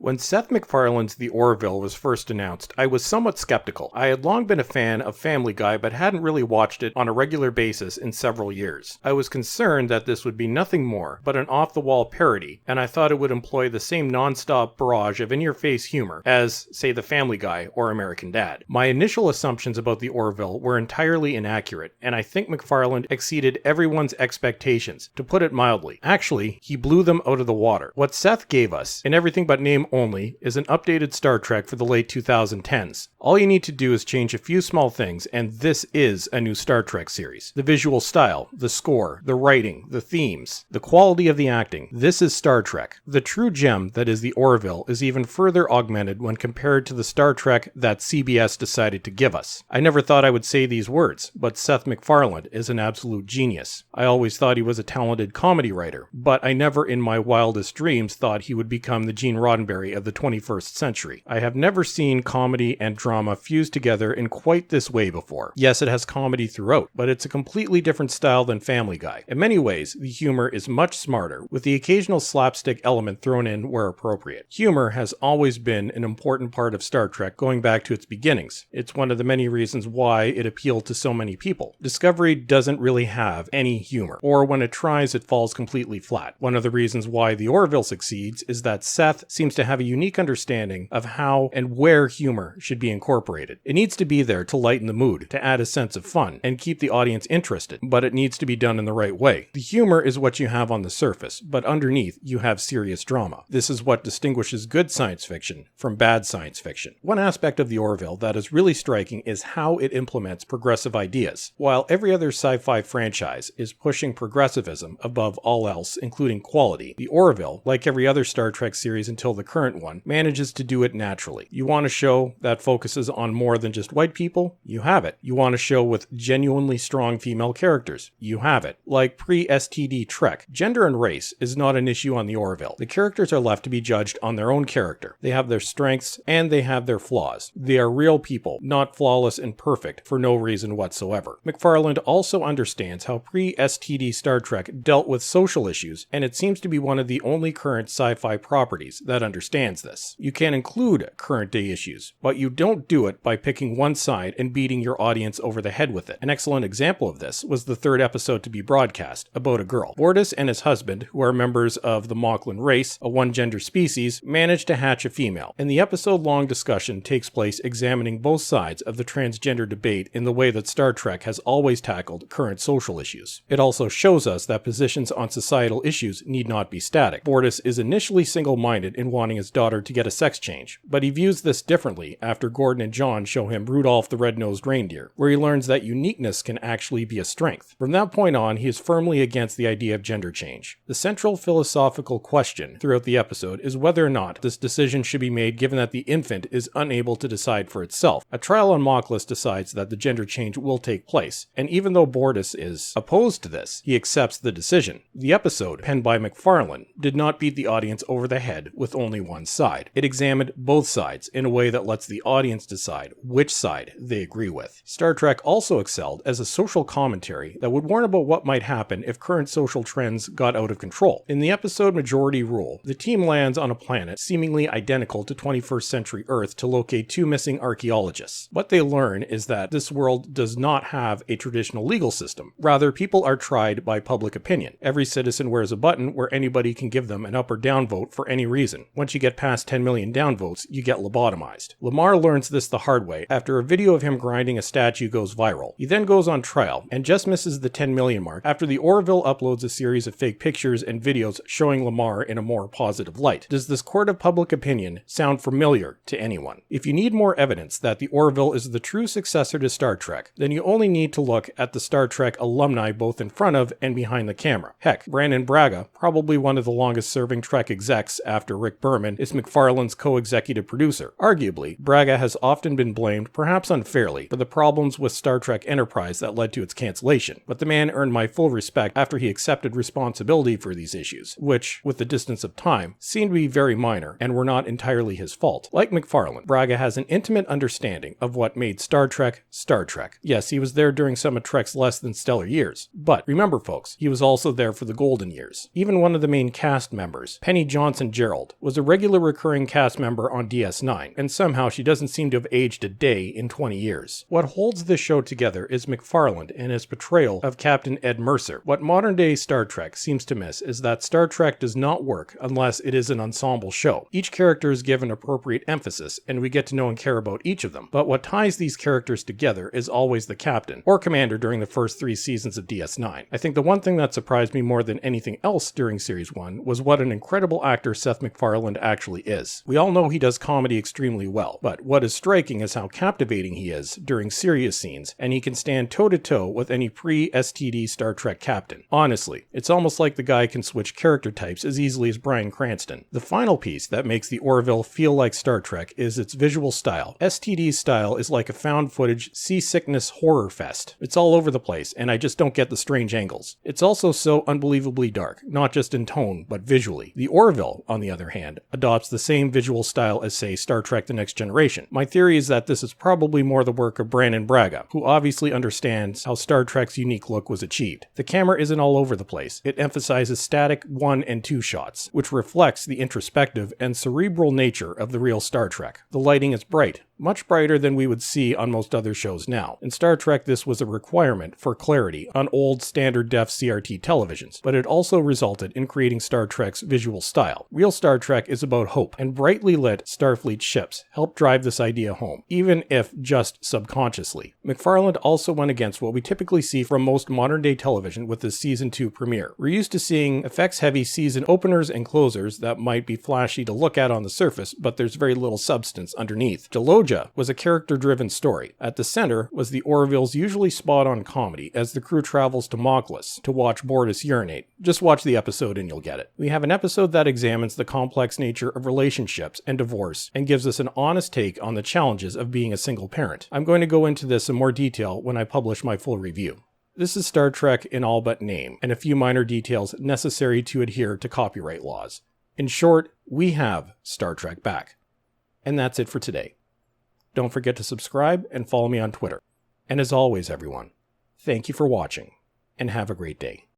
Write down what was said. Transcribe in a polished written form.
When Seth MacFarlane's The Orville was first announced, I was somewhat skeptical. I had long been a fan of Family Guy, but hadn't really watched it on a regular basis in several years. I was concerned that this would be nothing more but an off-the-wall parody, and I thought it would employ the same non-stop barrage of in-your-face humor as, say, The Family Guy or American Dad. My initial assumptions about The Orville were entirely inaccurate, and I think MacFarlane exceeded everyone's expectations, to put it mildly. Actually, he blew them out of the water. What Seth gave us, in everything but name only, is an updated Star Trek for the late 2010s. All you need to do is change a few small things, and this is a new Star Trek series. The visual style, the score, the writing, the themes, the quality of the acting. This is Star Trek. The true gem that is The Orville is even further augmented when compared to the Star Trek that CBS decided to give us. I never thought I would say these words, but Seth MacFarlane is an absolute genius. I always thought he was a talented comedy writer, but I never in my wildest dreams thought he would become the Gene Roddenberry of the 21st century. I have never seen comedy and drama fused together in quite this way before. Yes, it has comedy throughout, but it's a completely different style than Family Guy. In many ways, the humor is much smarter, with the occasional slapstick element thrown in where appropriate. Humor has always been an important part of Star Trek going back to its beginnings. It's one of the many reasons why it appealed to so many people. Discovery doesn't really have any humor, or when it tries, it falls completely flat. One of the reasons why The Orville succeeds is that Seth seems to have a unique understanding of how and where humor should be incorporated. It needs to be there to lighten the mood, to add a sense of fun, and keep the audience interested, but it needs to be done in the right way. The humor is what you have on the surface, but underneath you have serious drama. This is what distinguishes good science fiction from bad science fiction. One aspect of The Orville that is really striking is how it implements progressive ideas. While every other sci-fi franchise is pushing progressivism above all else, including quality, The Orville, like every other Star Trek series until the current one, manages to do it naturally. You want a show that focuses on more than just white people? You have it. You want a show with genuinely strong female characters? You have it. Like pre-STD Trek, gender and race is not an issue on The Orville. The characters are left to be judged on their own character. They have their strengths and they have their flaws. They are real people, not flawless and perfect for no reason whatsoever. MacFarlane also understands how pre-STD Star Trek dealt with social issues, and it seems to be one of the only current sci-fi properties that understands this. You can include current day issues, but you don't do it by picking one side and beating your audience over the head with it. An excellent example of this was the third episode to be broadcast, about a girl. Bortus and his husband, who are members of the Moclan race, a one-gender species, manage to hatch a female, and the episode-long discussion takes place examining both sides of the transgender debate in the way that Star Trek has always tackled current social issues. It also shows us that positions on societal issues need not be static. Bortus is initially single-minded in wanting his daughter to get a sex change, but he views this differently after Gordon and John show him Rudolph the Red-Nosed Reindeer, where he learns that uniqueness can actually be a strength. From that point on, he is firmly against the idea of gender change. The central philosophical question throughout the episode is whether or not this decision should be made given that the infant is unable to decide for itself. A trial on Moclus decides that the gender change will take place, and even though Bortus is opposed to this, he accepts the decision. The episode, penned by MacFarlane, did not beat the audience over the head with only one side. It examined both sides in a way that lets the audience decide which side they agree with. Star Trek also excelled as a social commentary that would warn about what might happen if current social trends got out of control. In the episode Majority Rule, the team lands on a planet seemingly identical to 21st century Earth to locate two missing archaeologists. What they learn is that this world does not have a traditional legal system. Rather, people are tried by public opinion. Every citizen wears a button where anybody can give them an up or down vote for any reason. Once you get past 10 million down votes, you get lobotomized. Lamar learns this the hard way after a video of him grinding a statue goes viral. He then goes on trial and just misses the 10 million mark after the Orville uploads a series of fake pictures and videos showing Lamar in a more positive light. Does this court of public opinion sound familiar to anyone? If you need more evidence that the Orville is the true successor to Star Trek, then you only need to look at the Star Trek alumni both in front of and behind the camera. Heck, Brandon Braga, probably one of the longest serving Trek execs after Rick Berman, is MacFarlane's co-executive producer. Arguably, Braga has has often been blamed, perhaps unfairly, for the problems with Star Trek Enterprise that led to its cancellation, but the man earned my full respect after he accepted responsibility for these issues, which, with the distance of time, seemed to be very minor and were not entirely his fault. Like MacFarlane, Braga has an intimate understanding of what made Star Trek Star Trek. Yes, he was there during some of Trek's less than stellar years, but remember folks, he was also there for the golden years. Even one of the main cast members, Penny Johnson-Gerald, was a regular recurring cast member on DS9, and somehow she doesn't seem to have aged a day in 20 years. What holds this show together is MacFarlane and his portrayal of Captain Ed Mercer. What modern-day Star Trek seems to miss is that Star Trek does not work unless it is an ensemble show. Each character is given appropriate emphasis, and we get to know and care about each of them, but what ties these characters together is always the captain, or commander during the first 3 seasons of DS9. I think the one thing that surprised me more than anything else during Series 1 was what an incredible actor Seth MacFarlane actually is. We all know he does comedy extremely well, but what is striking is how captivating he is during serious scenes, and he can stand toe-to-toe with any pre-STD Star Trek captain. Honestly, it's almost like the guy can switch character types as easily as Bryan Cranston. The final piece that makes the Orville feel like Star Trek is its visual style. STD's style is like a found footage seasickness horror fest. It's all over the place, and I just don't get the strange angles. It's also so unbelievably dark, not just in tone, but visually. The Orville, on the other hand, adopts the same visual style as, say, Star Trek The Next Generation. My theory is that this is probably more the work of Brandon Braga, who obviously understands how Star Trek's unique look was achieved. The camera isn't all over the place. It emphasizes static 1 and 2 shots, which reflects the introspective and cerebral nature of the real Star Trek. The lighting is bright, much brighter than we would see on most other shows now. In Star Trek, this was a requirement for clarity on old standard def CRT televisions, but it also resulted in creating Star Trek's visual style. Real Star Trek is about hope, and brightly lit Starfleet ships help drive this idea home, even if just subconsciously. MacFarlane also went against what we typically see from most modern-day television with this Season 2 premiere. We're used to seeing effects-heavy season openers and closers that might be flashy to look at on the surface, but there's very little substance underneath. Jaloja was a character-driven story. At the center was the Orville's usually spot-on comedy as the crew travels to Moklis to watch Bortus urinate. Just watch the episode and you'll get it. We have an episode that examines the complex nature of relationships and divorce and gives us an honest take on the challenges of being a single parent. I'm going to go into this in more detail when I publish my full review. This is Star Trek in all but name, and a few minor details necessary to adhere to copyright laws. In short, we have Star Trek back. And that's it for today. Don't forget to subscribe and follow me on Twitter. And as always, everyone, thank you for watching, and have a great day.